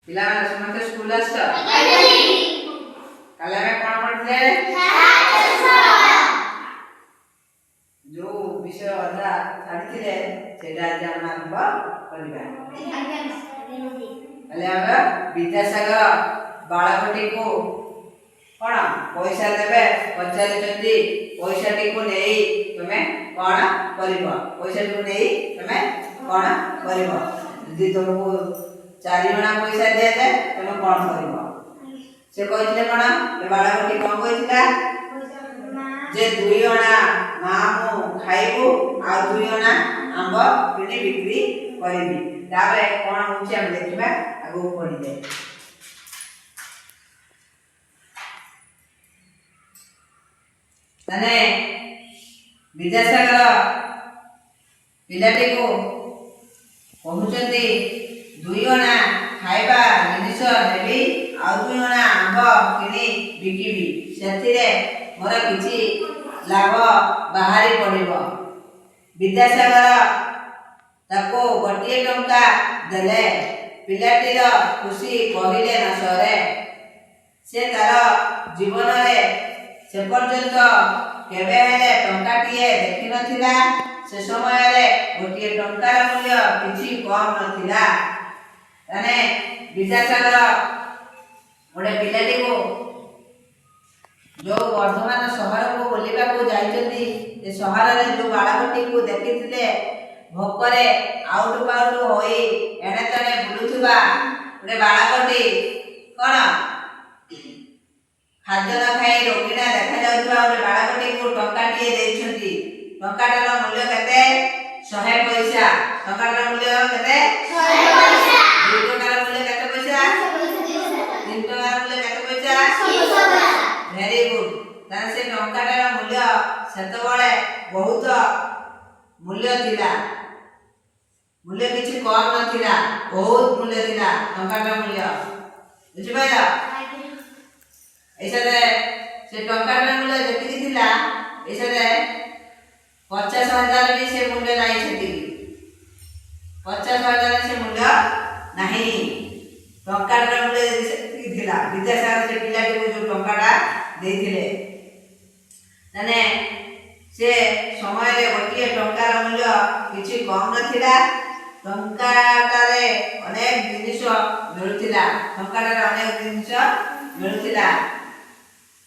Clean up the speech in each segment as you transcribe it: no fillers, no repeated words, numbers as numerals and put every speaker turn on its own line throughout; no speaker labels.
ପିଲାମାନେ ସମସ୍ତେ ସ୍କୁଲ ଆସିଛ? କାଲି ଆମେ କ'ଣ ପଢ଼ିଥିଲେ? ଯୋଉ ବିଷୟ ଅଧା ଛାଡ଼ିଥିଲେ ସେଇଟା ଆଜି ଆମେ ଆରମ୍ଭ କରିବା। କାଲି ଆମେ ବିଦ୍ୟାସାଗର ବାଳକଟିକୁ କ'ଣ ପଇସା ଦେବେ ପଚାରିଛନ୍ତି, ପଇସାଟିକୁ ନେଇ ତୁମେ କ'ଣ କରିବ? ପଇସାଟିକୁ ନେଇ ତୁମେ କ'ଣ କରିବ? ଯଦି ତୁମକୁ 4 ଅଣା ପଇସା ଦିଆଯାଏ ତୁମେ କ'ଣ କରିବ? ସେ କହିଥିଲେ କ'ଣ? ବାଳକଟି କ'ଣ କହିଥିଲା? ଯେ 2 ଅଣା ମା ମୁଁ ଖାଇବୁ ଆଉ 2 ଅଣା ଆମ୍ବ କିଣି ବିକ୍ରି କରିବି। ତାପରେ କ'ଣ ହଉଛି ଆମେ ଦେଖିବା, ଆଗକୁ ପଢିଲେ। ମାନେ ବିଦ୍ୟାସାଗର ପିଲାଟିକୁ କହୁଛନ୍ତି 2 ଅଣା ଖାଇବା ଜିନିଷ ନେବି ଆଉ 2 ଅଣା ଆମ୍ବ କିଣି ବିକିବି, ସେଥିରେ ମୋର କିଛି ଲାଭ ବାହାରି ପଡ଼ିବ। ବିଦ୍ୟାସାଗର ତାକୁ 1 ଟଙ୍କା ଦେଲେ। ପିଲାଟିର ଖୁସି କହିଲେ ନ ସରେ। ସେ ତାର ଜୀବନରେ ସେ ପର୍ଯ୍ୟନ୍ତ କେବେ ହେଲେ ଟଙ୍କାଟିଏ ଦେଖିନଥିଲା। ସେ ସମୟରେ 1 ଟଙ୍କାର ମୂଲ୍ୟ କିଛି କମ୍ ନଥିଲା। ମାନେ ବିଦ୍ୟାସାଗର ଗୋଟେ ପିଲାଟିକୁ ଯୋଉ ବର୍ତ୍ତମାନ ସହରକୁ ବୁଲିବାକୁ ଯାଇଛନ୍ତି, ସେ ସହରରେ ଯୋଉ ବାଳକଟିକୁ ଦେଖିଥିଲେ ଭୋକରେ ଆଉଟୁ ପାଉଟୁ ହୋଇ ଏଣେ ତେଣେ ବୁଲୁଥିବା ଗୋଟେ ବାଳକଟି, କ'ଣ ଖାଦ୍ୟ ନ ଖାଇ ରୋଗିଣା ଦେଖାଯାଉଥିବା ଗୋଟେ ବାଳକଟିକୁ ଟଙ୍କାଟିଏ ଦେଇଛନ୍ତି। ଟଙ୍କାଟାର ମୂଲ୍ୟ କେତେ? 100 ପଇସା। ଟଙ୍କାଟାର ମୂଲ୍ୟ କେତେ? 100 ପଇସା। 2 ଟଙ୍କାର ମୂଲ୍ୟ କେତେ ପଇସା? 3 ଟଙ୍କାର ମୂଲ୍ୟ କେତେ ପଇସା? 300 ପଇସା। Very good. ତାହେଲେ ସେ ଟଙ୍କାଟାର ମୂଲ୍ୟ ସେତେବେଳେ ବହୁତ ମୂଲ୍ୟ ଥିଲା। ମୂଲ୍ୟ କିଛି କମ୍ ନଥିଲା, ବହୁତ ମୂଲ୍ୟ ଥିଲା ଟଙ୍କାଟାର ମୂଲ୍ୟ। ବୁଝିପାରିଲ? ଏଇସାରେ ସେ ଟଙ୍କାଟାର ମୂଲ୍ୟ ଯେତିକି ଥିଲା, ଏଇସାରେ 50,000 ବି ସେ ମୂଲ୍ୟ ନାହିଁ। ସେତିକି 50,000 ସେ ମୂଲ୍ୟ ନାହିଁ। ଟଙ୍କାଟାର ମୂଲ୍ୟ ସେତିକି ଥିଲା। ବିଦ୍ୟାସାଗର ସେ ପିଲାଟିକୁ ଯୋଉ ଟଙ୍କାଟା ଦେଇଥିଲେ, ମାନେ ସେ ସମୟରେ 1 ଟଙ୍କାର ମୂଲ୍ୟ କିଛି କମ୍ ନଥିଲା। ଟଙ୍କାଟାରେ ଅନେକ ଜିନିଷ ମିଳୁଥିଲା। ଟଙ୍କାଟାରେ ଅନେକ ଜିନିଷ ମିଳୁଥିଲା।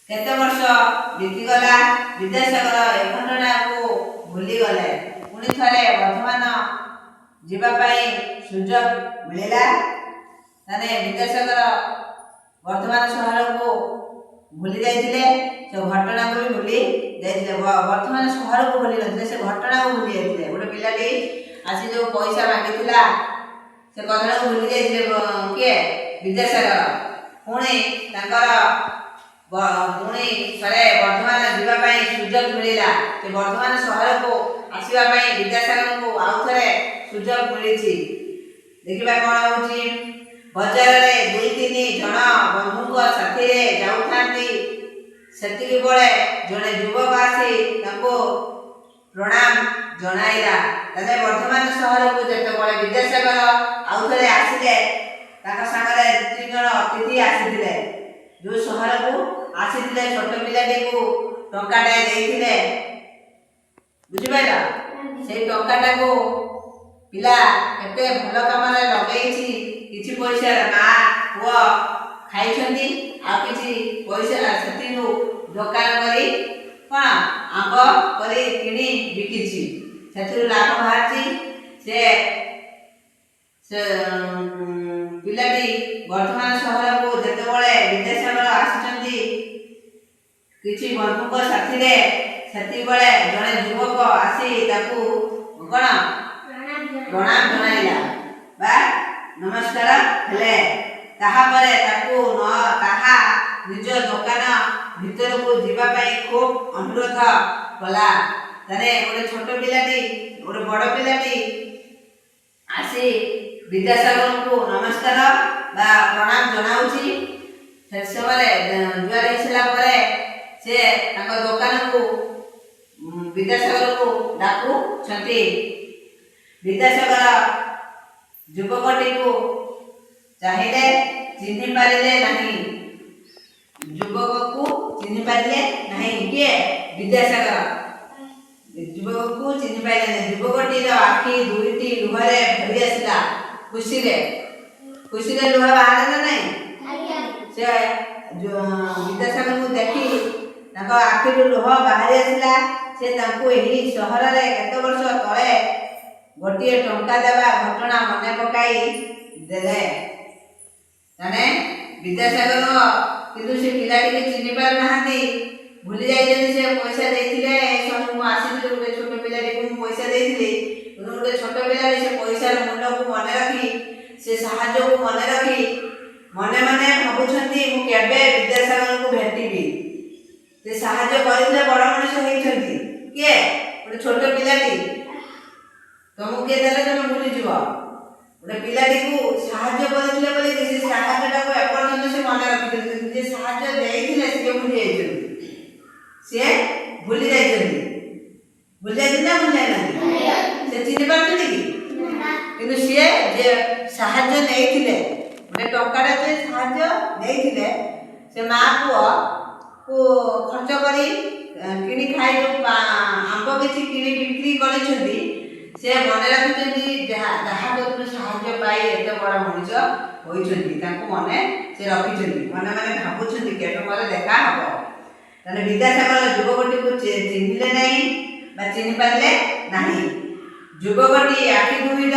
କେତେ ବର୍ଷ ବିତିଗଲା, ବିଦ୍ୟାସାଗର ଏ ଘଟଣାକୁ ଭୁଲିଗଲେ। ପୁଣି ଥରେ ବର୍ତ୍ତମାନ ଯିବା ପାଇଁ ସୁଯୋଗ ମିଳିଲା। ମାନେ ବିଦ୍ୟାସାଗର ବର୍ତ୍ତମାନ ସହରକୁ ଭୁଲି ଯାଇଥିଲେ। ସେ ଘଟଣାକୁ ବି ଭୁଲି ଯାଇଥିଲେ। ବର୍ତ୍ତମାନ ସହରକୁ ଭୁଲି ନଥିଲେ, ସେ ଘଟଣାକୁ ଭୁଲି ଯାଇଥିଲେ। ଗୋଟେ ପିଲାଟି ଆସି ଯୋଉ ପଇସା ମାଗିଥିଲା, ସେ କଥାଟାକୁ ଭୁଲି ଯାଇଥିଲେ। କିଏ? ବିଦ୍ୟାସାଗର। ପୁଣି ତାଙ୍କର ପୁଣି ଥରେ ବର୍ତ୍ତମାନ ଯିବା ପାଇଁ ସୁଯୋଗ ମିଳିଲା। ସେ ବର୍ତ୍ତମାନ ସହରକୁ ଆସିବା ପାଇଁ ବିଦ୍ୟାସାଗରଙ୍କୁ ଆଉ ଥରେ ସୁଯୋଗ ମିଳିଛି। ଦେଖିବା କ'ଣ ହଉଛି। ବଜାରରେ 2-3 ଜଣ ବନ୍ଧୁଙ୍କ ସାଥିରେ ଯାଉଥାନ୍ତି। ସେତିକିବେଳେ ଜଣେ ଯୁବକ ଆସି ତାଙ୍କୁ ପ୍ରଣାମ ଜଣାଇଲା। ତାହେଲେ ବର୍ତ୍ତମାନ ସହରକୁ ଯେତେବେଳେ ବିଦ୍ୟାସାଗର ଆଉ ଥରେ ଆସିଲେ, ତାଙ୍କ ସାଙ୍ଗରେ 2-3 ଜଣ ଅତିଥି ଆସିଥିଲେ। ଯୋଉ ସହରକୁ ଆସିଥିଲେ, ଛୋଟ ପିଲାଟିକୁ ଟଙ୍କାଟେ ଦେଇଥିଲେ। ବୁଝିପାରିଲ? ସେଇ ଟଙ୍କାଟାକୁ ପିଲା କେତେ ଭଲ କାମରେ ଲଗେଇଛି। କିଛି ପଇସା ମା ପୁଅ ଖାଇଛନ୍ତି, ଆଉ କିଛି ପଇସା ସେଥିରୁ ଦୋକାନ କରି କ'ଣ ଆମ୍ବ କରି କିଣି ବିକିଛି। ସେଥିରୁ ଲାଭ ବାହାରିଛି। ସେ ପିଲାଟି ବର୍ତ୍ତମାନ ସହରକୁ ଯେତେବେଳେ ବିଦ୍ୟାସାଗର ଆସିଛନ୍ତି କିଛି ବନ୍ଧୁଙ୍କ ସାଥିରେ, ସେତିକିବେଳେ ଜଣେ ଯୁବକ ଆସି ତାକୁ କ'ଣ ପ୍ରଣାମ ଜଣାଇଲା ବା ନମସ୍କାର ହେଲେ। ତାହାପରେ ତାହା ନିଜ ଦୋକାନ ଭିତରକୁ ଯିବା ପାଇଁ ଖୁବ୍ ଅନୁରୋଧ କଲା। ତାହେଲେ ଗୋଟେ ଛୋଟ ପିଲାଟି, ଗୋଟେ ବଡ଼ ପିଲାଟି ଆସି ବିଦ୍ୟାସାଗରଙ୍କୁ ନମସ୍କାର ବା ପ୍ରଣାମ ଜଣାଉଛି। ସେ ସମୟରେ ଜୁହାର ହେଇସାରିଲା ପରେ ସେ ତାଙ୍କ ଦୋକାନକୁ ବିଦ୍ୟାସାଗରକୁ ଡାକୁଛନ୍ତି। ବିଦ୍ୟାସାଗର ଯୁବକଟିକୁ ଚାହିଁଲେ ଚିହ୍ନି ପାରିଲେ ନାହିଁ। ଯୁବକକୁ ଚିହ୍ନି ପାରିଲେ ନାହିଁ। କିଏ? ବିଦ୍ୟାସାଗର। ଯୁବକକୁ ଚିହ୍ନି ପାରିଲେ ନାହିଁ। ଯୁବକଟିର ଆଖି ଦୁଇଟି ଲୁହରେ ଭରି ଆସିଲା। ଖୁସିରେ ଲୁହ ବାହାରେ ନା ନାହିଁ? ସେ ବିଦ୍ୟାସାଗରକୁ ଦେଖି ତାଙ୍କ ଆଖିରୁ ଲୁହ ବାହାରି ଆସିଲା। ସେ ତାଙ୍କୁ ଏହି ସହରରେ କେତେ ବର୍ଷ ତଳେ ଗୋଟିଏ ଟଙ୍କା ଦେବା ଘଟଣା ମନେ ପକାଇ ଦେଲେ। ମାନେ ବିଦ୍ୟାସାଗର କିନ୍ତୁ ସେ ପିଲାଟିକୁ ଚିହ୍ନି ପାରୁନାହାନ୍ତି, ଭୁଲି ଯାଇଛନ୍ତି। ସେ ପଇସା ଦେଇଥିଲେ, ମୁଁ ଆସିଥିଲି ଗୋଟେ ଛୋଟ ପିଲାଟିକୁ ମୁଁ ପଇସା ଦେଇଥିଲି। ଗୋଟେ ଛୋଟ ପିଲାଟି ସେ ପଇସାର ମୂଲ୍ୟକୁ ମନେ ରଖି, ସେ ସାହାଯ୍ୟକୁ ମନେ ରଖି ମନେ ମନେ ଭାବୁଛନ୍ତି ମୁଁ କେବେ ବିଦ୍ୟାସାଗରକୁ ଭେଟିବି। ସେ ସାହାଯ୍ୟ କରିଥିଲେ ବଡ଼ ମଣିଷ ହେଇଛନ୍ତି। କିଏ? ଗୋଟେ ଛୋଟ ପିଲାଟି। ତମକୁ କିଏ ଦେଲେ ତମେ ଭୁଲିଯିବ। ଗୋଟେ ପିଲାଟିକୁ ସାହାଯ୍ୟ କରିଥିଲେ ବୋଲି ସେ ସାହାଯ୍ୟଟାକୁ ଏପର୍ଯ୍ୟନ୍ତ ସେ ମନେ ରଖିଛନ୍ତି। ଯେ ସାହାଯ୍ୟ ଦେଇଥିଲେ ସିଏ ଭୁଲି ଯାଇଛନ୍ତି। ସିଏ ଭୁଲି ଯାଇଛନ୍ତି। ଭୁଲି ଯାଇଛନ୍ତି ନା ଭୁଲି ଯାଇନାହାନ୍ତି? ସେ ଚିହ୍ନି ପାରୁଛନ୍ତି କି? କିନ୍ତୁ ସିଏ ଯେ ସାହାଯ୍ୟ ନେଇଥିଲେ, ଗୋଟେ ଟଙ୍କାଟା ଯେ ସାହାଯ୍ୟ ନେଇଥିଲେ, ସେ ମା ପୁଅକୁ ଖର୍ଚ୍ଚ କରି କିଣି ଖାଇ ଆମ୍ବ କିଛି କିଣି ବିକ୍ରି କରିଛନ୍ତି। ସେ ମନେ ରଖିଛନ୍ତି ଯାହା କତୁରୁ ସାହାଯ୍ୟ ପାଇ ଏତେ ବଡ଼ ମଣିଷ ହୋଇଛନ୍ତି। ତାଙ୍କୁ ମନେ ସେ ରଖିଛନ୍ତି। ମନେ ମନେ ଭାବୁଛନ୍ତି କେବେ ପରେ ଦେଖା ହବ। ତାହେଲେ ବିଦ୍ୟାସାଗର ଯୁବକଟିକୁ ଚିହ୍ନିଲେ ନାହିଁ ବା ଚିହ୍ନି ପାରିଲେ ନାହିଁ। ଯୁବକଟି ଆଖି ଦୁଇର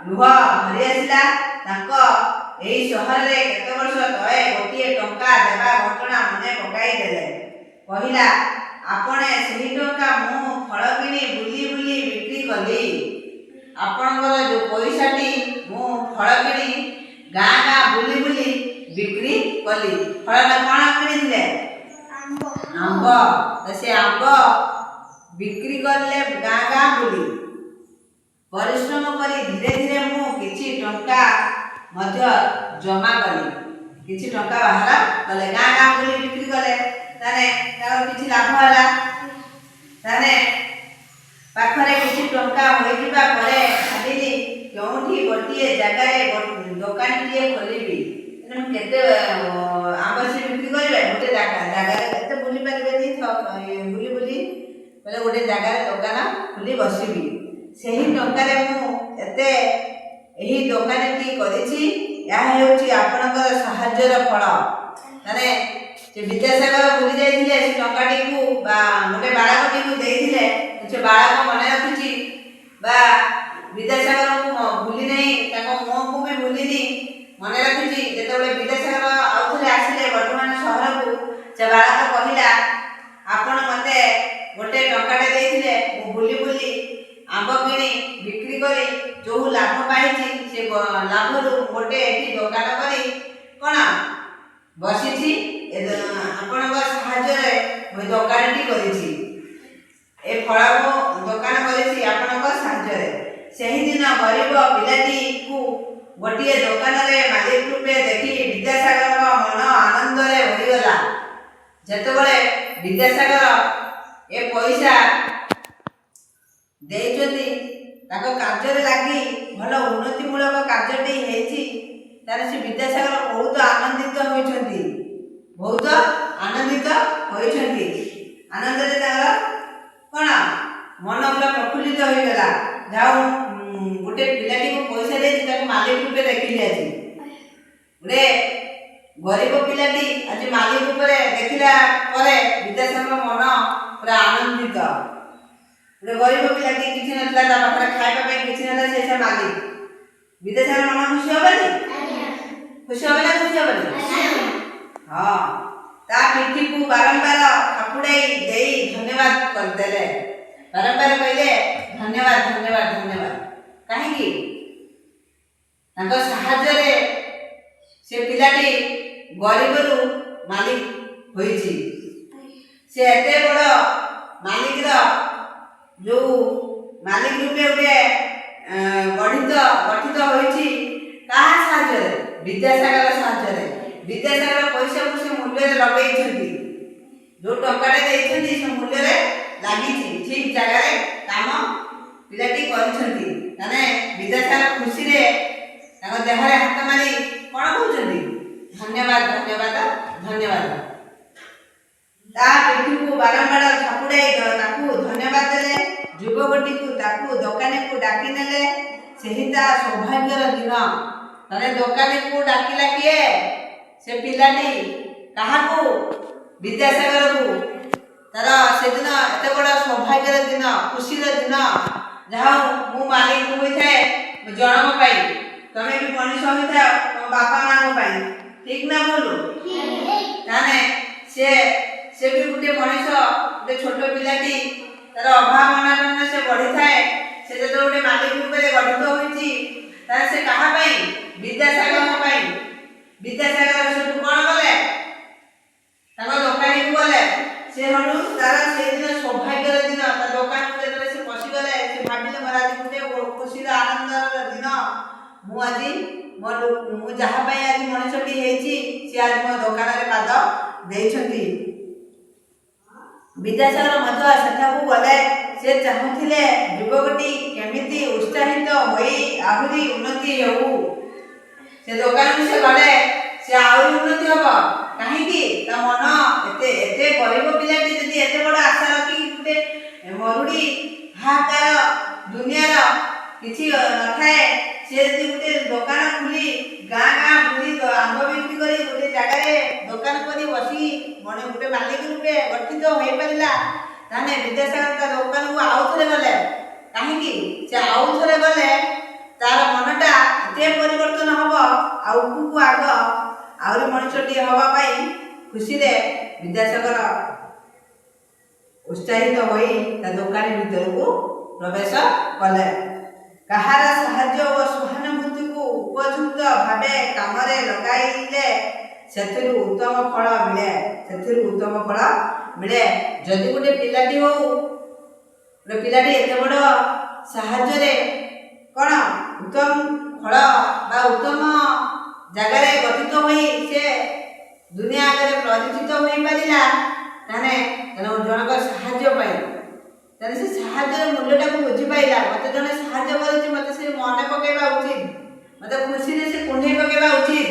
ଲୁହ ଭରି ଆସିଲା। ତାଙ୍କ ଏହି ସହରରେ କେତେ ବର୍ଷ ତଳେ ଗୋଟିଏ ଟଙ୍କା ଦେବା ଘଟଣା ମନେ ପକାଇ ଦେଲେ। କହିଲା, ଆପଣେ ସେହି ଟଙ୍କା ମୁଁ ଫଳ କିଣି ବୁଲି ବୁଲି ବିକ୍ରି କଲି। ଆପଣଙ୍କର ଯେଉଁ ପଇସାଟି ମୁଁ ଫଳ କିଣି ଗାଁ ଗାଁ ବୁଲି ବୁଲି ବିକ୍ରି କଲି। ଫଳ କ'ଣ କିଣିଥିଲେ? ଆମ୍ବ। ସେ ଆମ୍ବ ବିକ୍ରି କଲେ ଗାଁ ଗାଁ ବୁଲି। ପରିଶ୍ରମ କରି ଧୀରେ ଧୀରେ ମୁଁ କିଛି ଟଙ୍କା ମଧ୍ୟ ଜମା କଲି। କିଛି ଟଙ୍କା ବାହାର କଲେ, ଗାଁ ଗାଁ ବୁଲି ବିକ୍ରି କଲେ। ତାହେଲେ ତାଙ୍କର କିଛି ଲାଭ ହେଲା। ତାହେଲେ ପାଖରେ କିଛି ଟଙ୍କା ହୋଇଯିବା ପରେ ଭାବିଲି କେଉଁଠି ଗୋଟିଏ ଜାଗାରେ ଦୋକାନଟିଏ ଖୋଲିବି। ମୁଁ କେତେ ଆମ୍ବ ସେ ବିକ୍ରି କରିବେ? ଗୋଟେ ଜାଗାରେ କେତେ ବୁଲି ପାରିବେନି। ବୁଲି ବୁଲି ବୋଲେ ଗୋଟେ ଜାଗାରେ ଦୋକାନ ଖୋଲି ବସିବି। ସେହି ଟଙ୍କାରେ ମୁଁ ଏହି ଦୋକାନଟି କରିଛି। ଏହା ହେଉଛି ଆପଣଙ୍କର ସାହାଯ୍ୟର ଫଳ। ମାନେ ସେ ବିଦ୍ୟାସାଗର ଭୁଲି ଯାଇଥିଲେ। ସେ ଟଙ୍କାଟିକୁ ବା ଗୋଟେ ବାଳକଟିକୁ ଦେଇଥିଲେ। ସେ ବାଳକ ମନେ ରଖିଛି ବା ବିଦ୍ୟାସାଗରକୁ ଭୁଲି ନାହିଁ, ତାଙ୍କ ମୁହଁକୁ ବି ଭୁଲିନି, ମନେ ରଖିଛି। ଯେତେବେଳେ ବିଦ୍ୟାସାଗର ଆଉଥରେ ଆସିଲେ ବର୍ତ୍ତମାନ ସହରକୁ, ସେ ବାଳକ କହିଲା, ଆପଣ ମୋତେ ଗୋଟେ ଟଙ୍କାଟେ ଦେଇଥିଲେ, ମୁଁ ବୁଲି ବୁଲି ଆମ୍ବ କିଣି ବିକ୍ରି କରି ଯେଉଁ ଲାଭ ପାଇଛି, ସେ ଲାଭରୁ ଗୋଟେ ଏଠି ଦୋକାନ କରି କ'ଣ ବସିଛି। ଆପଣଙ୍କ ସାହାଯ୍ୟରେ ମୁଁ ଦୋକାନଟି କରିଛି। ଏ ଫଳକୁ ଦୋକାନ କରିଛି ଆପଣଙ୍କ ସାହାଯ୍ୟରେ। ସେହିଦିନ ଗରିବ ପିଲାଟିକୁ ଗୋଟିଏ ଦୋକାନରେ ମାଲିକ ରୂପେ ଦେଖି ବିଦ୍ୟାସାଗରଙ୍କ ମନ ଆନନ୍ଦରେ ଭରିଗଲା। ଯେତେବେଳେ ବିଦ୍ୟାସାଗର ଏ ପଇସା ଦେଇଛନ୍ତି, ତାଙ୍କ କାର୍ଯ୍ୟରେ ଲାଗି ଭଲ ଉନ୍ନତିମୂଳକ କାର୍ଯ୍ୟଟି ହେଇଛି, ତାହେଲେ ସେ ବିଦ୍ୟାସାଗର ବହୁତ ଆନନ୍ଦିତ ହୋଇଛନ୍ତି। ବହୁତ ଆନନ୍ଦିତ ହୋଇଛନ୍ତି। ଆନନ୍ଦରେ ତାଙ୍କର କ'ଣ ମନ ପୁରା ପ୍ରଫୁଲ୍ଲିତ ହୋଇଗଲା। ଯାଉ ଗୋଟେ ପିଲାଟିକୁ ପଇସା ଦେଇଛି, ତାକୁ ମାଲିକ ରୂପେ ଦେଖିଲି। ଆଜି ଗୋଟେ ଗରିବ ପିଲାଟି ଆଜି ମାଲିକ ରୂପରେ ଦେଖିଲା ପରେ ବିଦ୍ୟାସାଗର ମନ ପୁରା ଆନନ୍ଦିତ। ଗୋଟେ ଗରିବ ପିଲାଟି, କିଛି ନଥିଲା, ତା ପାଖରେ ଖାଇବା ପାଇଁ କିଛି ନଥିଲା, ସେ ମାଲିକ। ବିଦ୍ୟାସାଗର ମନ ଖୁସି ହବନି? ଖୁସି ହବ ନା ଖୁସି ହବନି? ହଁ। ତା ପିଠିକୁ ବାରମ୍ବାର ଥାପୁଡ଼ାଇ ଦେଇ ଧନ୍ୟବାଦ କରିଦେଲେ। ବାରମ୍ବାର କହିଲେ ଧନ୍ୟବାଦ ଧନ୍ୟବାଦ ଧନ୍ୟବାଦ। କାହିଁକି? ତାଙ୍କ ସାହାଯ୍ୟରେ ସେ ପିଲାଟି ଗରିବରୁ ମାଲିକ ହୋଇଛି। ସେ ଏତେ ବଡ଼ ମାଲିକର ଯେଉଁ ମାଲିକ ରୂପେ ଗୋଟେ ଗଠିତ ହୋଇଛି। କାହା ସାହାଯ୍ୟରେ? ବିଦ୍ୟାସାଗର ସାହାଯ୍ୟରେ। ବିଦ୍ୟାସାଗର ପଇସାକୁ ସେ ମୂଲ୍ୟରେ ଲଗେଇଛନ୍ତି। ଯେଉଁ ଟଙ୍କାଟା ଦେଇଛନ୍ତି ସେ ମୂଲ୍ୟରେ ଲାଗିଛି। ଠିକ୍ ଜାଗାରେ କାମ ପିଲାଟି କରିଛନ୍ତି। ମାନେ ବିଦ୍ୟାସାଗର ଖୁସିରେ ତାଙ୍କ ଦେହରେ ହାତ ମାରି କ'ଣ କହୁଛନ୍ତି? ଧନ୍ୟବାଦ ଧନ୍ୟବାଦ ଧନ୍ୟବାଦ। ତା ପିଠିକୁ ବାରମ୍ବାର ଥାପୁଡ଼ାଇ ତାକୁ ଧନ୍ୟବାଦ ଦେଲେ। ଯୁବକଟିକୁ ତାକୁ ଦୋକାନୀକୁ ଡାକି ନେଲେ। ସେହି ତା ସୌଭାଗ୍ୟର ଦିନ। ତାହେଲେ ଦୋକାନୀକୁ ଡାକିଲା କିଏ? ସେ ପିଲାଟି। କାହାକୁ? ବିଦ୍ୟାସାଗରକୁ। ତାର ସେଦିନ ଏତେ ବଡ଼ ସୌଭାଗ୍ୟର ଦିନ, ଖୁସିର ଦିନ। ଯାହା ହଉ ମୁଁ ମାଲିକ ହୋଇଥାଏ ଜଣଙ୍କ ପାଇଁ, ତମେ ବି ମଣିଷ ହୋଇଥାଅ ତମ ବାପା ମାଙ୍କ ପାଇଁ। ଠିକ ନା ଭୁଲ? ତାହେଲେ ସେ ବି ଗୋଟେ ମଣିଷ, ଗୋଟେ ଛୋଟ ପିଲାଟି। ତାର ଅଭାବ ଅନାଟନରେ ସେ ବଢିଥାଏ। ସେ ଯେତେବେଳେ ଗୋଟେ ମାଲିକ ରୂପରେ ଗଠିତ ହୋଇଛି, ତାହେଲେ ସେ କାହା ପାଇଁ? ବିଦ୍ୟାସାଗରଙ୍କ ପାଇଁ। ବିଦ୍ୟାସାଗର ସେଠୁ କ'ଣ କଲେ? ତାଙ୍କ ଦୋକାନୀକୁ ଗଲେ। ସେ ହେଠୁ ତାର ସେଇଦିନ ସୌଭାଗ୍ୟର ଦିନ, ତା ଦୋକାନକୁ ଯେତେବେଳେ ସେ ପଶିଗଲେ, ସେ ଭାବିଲେ ମୋର ଆଜି ଗୋଟେ ଖୁସିର ଆନନ୍ଦର ଦିନ। ମୁଁ ଯାହା ପାଇଁ ଆଜି ମଣିଷଟି ହେଇଛି, ସେ ଆଜି ମୋ ଦୋକାନରେ ପାଦ ଦେଇଛନ୍ତି। ବିଦ୍ୟାସାଗର ମଧ୍ୟ ସେଠାକୁ ଗଲେ। ସେ ଚାହୁଁଥିଲେ ଯୁବକଟି କେମିତି ଉତ୍ସାହିତ ହୋଇ ଆହୁରି ଉନ୍ନତି ହେଉ। ସେ ଦୋକାନକୁ ସେ ଗଲେ, ସେ ଆହୁରି ଉନ୍ନତି ହବ। କାହିଁକି? ତା ମନ ଏତେ ଗରିବ ପିଲାଟି ଯଦି ଏତେ ବଡ଼ ଆଶା ରଖିକି ଗୋଟେ ମରୁଡ଼ି ହାହାକାର ଦୁନିଆର କିଛି ନଥାଏ, ସେ ଯଦି ଗୋଟେ ଦୋକାନ ଖୋଲି ଗାଁ ଗାଁ ବୁଲି ଆମ୍ବ ବିକ୍ରି କରି ଗୋଟେ ଜାଗାରେ ଦୋକାନ କରି ବସି ଗୋଟେ ମାଲିକ ରୂପେ ଗଠିତ ହୋଇପାରିଲା, ତାହେଲେ ବିଦ୍ୟାସାଗର ତା ଦୋକାନକୁ ଆଉ ଥରେ ଗଲେ। କାହିଁକି? ସେ ଆଉ ଥରେ ଗଲେ ତାର ମନଟା ଏତେ ପରିବର୍ତ୍ତନ ହବ, ଆଗକୁ ଆହୁରି ମଣିଷଟିଏ ହେବା ପାଇଁ ଖୁସିରେ ବିଦ୍ୟାସାଗର ଉତ୍ସାହିତ ହୋଇ ତା ଦୋକାନୀ ଭିତରକୁ ପ୍ରବେଶ କଲେ। କାହାର ସାହାଯ୍ୟ ଓ ସହାନୁଭୂତିକୁ ଉପଯୁକ୍ତ ଭାବେ କାମରେ ଲଗାଇଲେ ସେଥିରୁ ଉତ୍ତମ ଫଳ ମିଳେ। ଯଦି ଗୋଟେ ପିଲାଟି ଏତେ ବଡ଼ ସାହାଯ୍ୟରେ କ'ଣ ଉତ୍ତମ ଫଳ ବା ଉତ୍ତମ ଜାଗାରେ ଗଠିତ ହୋଇ ସେ ଦୁନିଆ ଆଗରେ ପରିଚିତ ହୋଇପାରିଲା, ତାହେଲେ ଜଣଙ୍କ ସାହାଯ୍ୟ ପାଇଁ, ତାହେଲେ ସେ ସାହାଯ୍ୟର ମୂଲ୍ୟଟାକୁ ବୁଝିପାରିଲା। ମୋତେ ଜଣେ ସାହାଯ୍ୟ କରିଛି, ମୋତେ ସେ ମନେ ପକାଇବା ଉଚିତ, ମୋତେ ଖୁସିରେ ସେ କୁଣ୍ଢେଇ ପକାଇବା ଉଚିତ।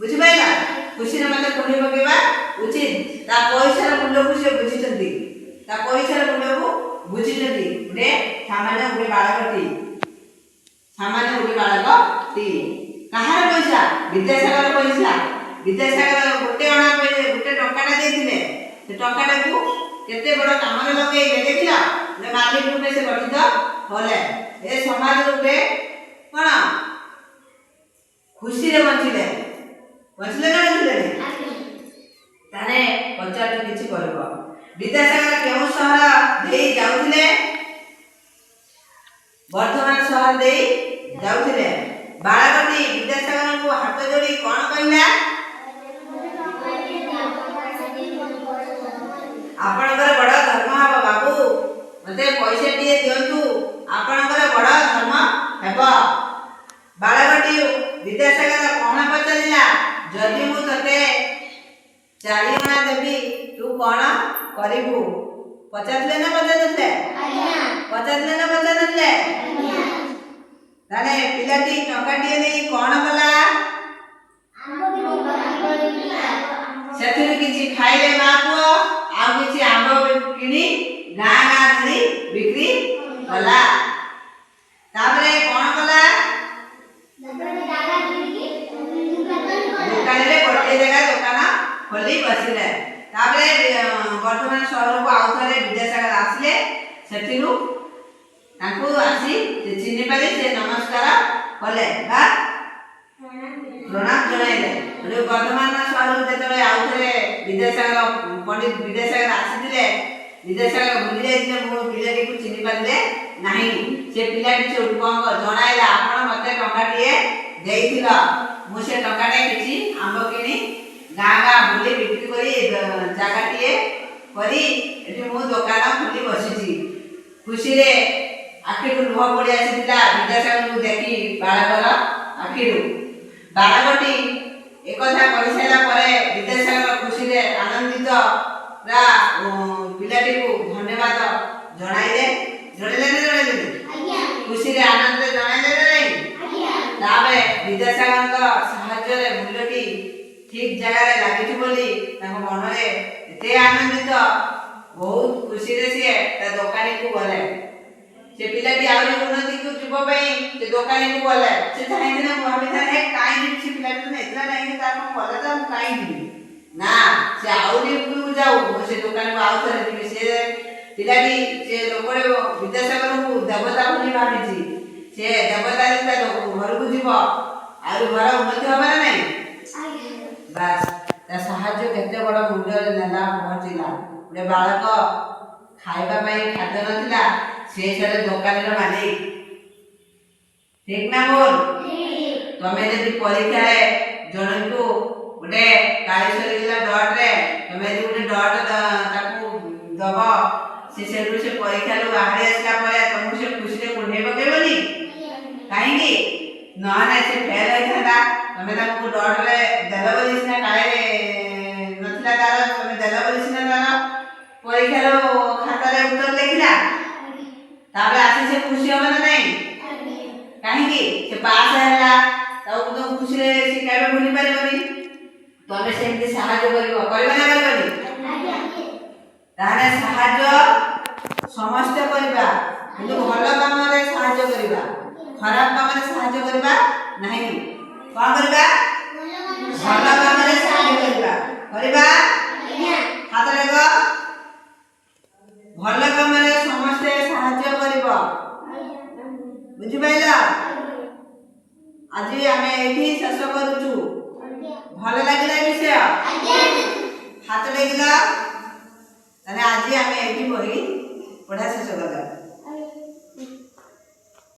ବୁଝିପାରିଲା? ଖୁସିରେ ମୋତେ କୁଣ୍ଢେଇ ପକାଇବା ଉଚିତ। ତା ପଇସାର ମୂଲ୍ୟକୁ ସେ ବୁଝିଛନ୍ତି। ଗୋଟେ ସାମାନ୍ୟ ଗୋଟେ ବାଳକଟି। କାହାର ପଇସା? ବିଦ୍ୟାସାଗର ପଇସା। ବିଦ୍ୟାସାଗର ଗୋଟେ ଟଙ୍କାଟା ଦେଇଥିଲେ। ସେ ଟଙ୍କାଟାକୁ କେତେ ବଡ଼ କାମରେ ଲଗେଇଲେ ଦେଖିଲ? ମାଲିକ ରୂପେ ସେ ଗଠିତ ହେଲେ। ଏ ସମାଜ ରୂପେ କ'ଣ ଖୁସିରେ ବଞ୍ଚିଲେ ନା ବଞ୍ଚିଲେନି? ତାହେଲେ ପଚାର କିଛି କରିବ। ବିଦ୍ୟାସାଗର କେଉଁ ସହର ଦେଇ ଯାଉଥିଲେ? ବର୍ତ୍ତମାନ ସହର ଦେଇ ଯାଉଥିଲେ। ବାଳକଟି ବିଦ୍ୟାସାଗରଙ୍କୁ ହାତ ଯୋଡ଼ି କ'ଣ କହିଲା? ଆପଣଙ୍କର ବଡ଼ ଧର୍ମ ହେବ ବାବୁ, ମୋତେ ପଇସାଟିଏ ଦିଅନ୍ତୁ, ଆପଣଙ୍କର ବଡ଼ ଧର୍ମ ହେବ। ବାଳକଟି ବିଦ୍ୟାସାଗର କ'ଣ ପଚାରିଲା? ଯଦି ମୁଁ ତତେ 4 ଅଣା ଦେବି ତୁ କ'ଣ କରିବୁ? ପଚାରିଲେ ନା ପଚାରିଲେ? ତାହେଲେ ପିଲାଟି ଟଙ୍କାଟିଏ ନେଇ କ'ଣ କଲା? ସେଥିରୁ କିଛି ଖାଇଲେ ମା ପୁଅ, ଆଉ କିଛି ଆମ୍ବ କିଣି ଗାଁ ଧରି ବିକ୍ରି କଲା। ତାପରେ କ'ଣ କଲା? ଦୋକାନରେ ଗୋଟିଏ ଜାଗା ଦୋକାନ ଖୋଲି ବସିଲେ। ତାପରେ ବର୍ତ୍ତମାନ ସହରକୁ ଆଉ ଥରେ ବିଦ୍ୟାସାଗର ଆସିଲେ। ସେଥିରୁ ତାଙ୍କୁ ଆସି ସେ ଚିହ୍ନି ପାରି ସେ ନମସ୍କାର କଲେ ବା ପ୍ରଣାମ ଜଣାଇଲେ। ବର୍ତ୍ତମାନ ସହରକୁ ଯେତେବେଳେ ଆଉ ଥରେ ପଣ୍ଡିତ ବିଦ୍ୟାସାଗର ଆସିଥିଲେ, ବିଦ୍ୟାସାଗର ଭୁଲି ଯାଇଥିଲେ ମୋ ପିଲାଟିକୁ ଚିହ୍ନି ପାରିଲେ ନାହିଁ। ସେ ପିଲାଟି ସେଠୁ କ'ଣ ଜଣାଇଲା, ଆପଣ ମୋତେ ଟଙ୍କାଟିଏ ଦେଇଥିଲ, ମୁଁ ସେ ଟଙ୍କାଟେ କିଛି ଆମ୍ବ କିଣି ଗାଁ ବୁଲି ବିକ୍ରି କରି ଜାଗାଟିଏ କରି ଏଠି ମୁଁ ଦୋକାନ ଖୋଲି ବସିଛି। ଖୁସିରେ ଆଖିରୁ ଲୁହ ପଡ଼ି ଆସିଥିଲା ବିଦ୍ୟାସାଗରଙ୍କୁ ଦେଖି ବାଳକର ଆଖିରୁ। ବାଳକଟି ଏକଥା କହିସାରିଲା ପରେ ବିଦ୍ୟାସାଗର ଖୁସିରେ ଆନନ୍ଦିତ ପିଲାଟିକୁ ଧନ୍ୟବାଦ ଜଣାଇଲେ। ଖୁସିରେ ଆନନ୍ଦରେ ଜଣାଇଲେ ନା ନାହିଁ? ତାପରେ ବିଦ୍ୟାସାଗରଙ୍କ ସାହାଯ୍ୟ ସାହାଯ୍ୟରେ ମୂଲ୍ୟଟି ଠିକ୍ ଜାଗାରେ ଲାଗିଛି ବୋଲି ତାଙ୍କ ମନରେ ଏତେ ଆନନ୍ଦିତ, ବହୁତ ଖୁସିରେ ସିଏ ତା ଦୋକାନୀକୁ ଗଲେ। ସେ ପିଲାଟି ଆହୁରି ଉନ୍ନତିକୁ ଯିବା ପାଇଁ ସେ ଦୋକାନୀକୁ ଗଲେ। ସେ ଚାହିଁଥିଲେ, ମୁଁ ଭାବିଥାଏ କାହିଁକି ସେ ପିଲାଟି ତ ଏଥିଲା ନାହିଁ, ତାର କ'ଣ କଲେ ତ ମୁଁ କାହିଁକି ନା, ସେ ଆହୁରି ଉପରକୁ ଯାଉ, ମୁଁ ସେ ଦୋକାନକୁ ଆଉ ଥରେ ଯିବି। ସେ ପିଲାଟି ସେ ଲୋକରେ ବିଦ୍ୟାସାଗରକୁ ଦେବତା ବୋଲି ଭାବିଛି। ସେ ଦେବତା ତା ଘରକୁ ଯିବ, ଆହୁରି ଘର ଉନ୍ନତି ହବ ନା ନାହିଁ। ବାସ୍, ତା ସାହାଯ୍ୟ କେତେ ବଡ଼ ମୂଲ୍ୟରେ ନେଲା ପହଞ୍ଚିଲା। ଗୋଟେ ବାଳକ ଖାଇବା ପାଇଁ ଖାଦ୍ୟ ନଥିଲା, ସେ ସେଠି ଦୋକାନୀର ମାଲିକ। ଠିକ୍ ନା ଭୁଲ? ତମେ ଯଦି ପରୀକ୍ଷାରେ ଜଣଙ୍କୁ ଗୋଟେ 40 ସରିଗଲା ଡଟ୍ରେ, ତମେ ଯଦି ଗୋଟେ ଡଟ୍ ତାକୁ ଦବ, ସେ ସେଠୁ ସେ ପରୀକ୍ଷାରୁ ବାହାରି ଆସିଲା ପରେ ତମକୁ ସେ ଖୁସିରେ କୁଣ୍ଢେଇ ପକେଇବନି? କାହିଁକି? ନହେଲେ ସେ ଫେଲ୍ ହେଇଥାନ୍ତା। ତମେ ତାକୁ ଡଟ୍ରେ ଦେଲ ବୋଲି ସିନା, କାଳେ ନଥିଲା ତାର, ତମେ ଦେଲ ବୋଲି ସିନା ତାର ପରୀକ୍ଷାର ଖାତାରେ ଉତ୍ତର ଲେଖିଲା, ତାପରେ ଆସି ସେ ଖୁସି ହବ ନା ନାହିଁ? କାହିଁକି? ସେ ପାସ୍ ହେଲା, ତାକୁ ତ ଖୁସିରେ ସେ କେବେ ଭୁଲି ପାରିବନି। ତମେ ସେମିତି ସାହାଯ୍ୟ କରିବ, କରିବ ନା କରିବନି? ତାହେଲେ ସାହାଯ୍ୟ ସମସ୍ତେ କରିବା, କିନ୍ତୁ ଭଲ କାମରେ ସାହାଯ୍ୟ କରିବା, ଖରାପ କାମରେ ସାହାଯ୍ୟ କରିବା ନାହିଁ। କ'ଣ କରିବା? ଭଲ କାମରେ ସାହାଯ୍ୟ କରିବା। କରିବା? ହାତ ଦେଖ। ଭଲ କାମରେ ସମସ୍ତେ ସାହାଯ୍ୟ କରିବ। ବୁଝିପାରିଲ? ଆଜି ଆମେ ଏଇଠି ଶେଷ କରୁଛୁ। ଭଲ ଲାଗିଲା ଏ ବିଷୟ? ହାତ ଟେକିଲ। ତାହେଲେ ଆଜି ଆମେ ଏଇଠି ବହି ପଢ଼ା ଶେଷ କରିବା।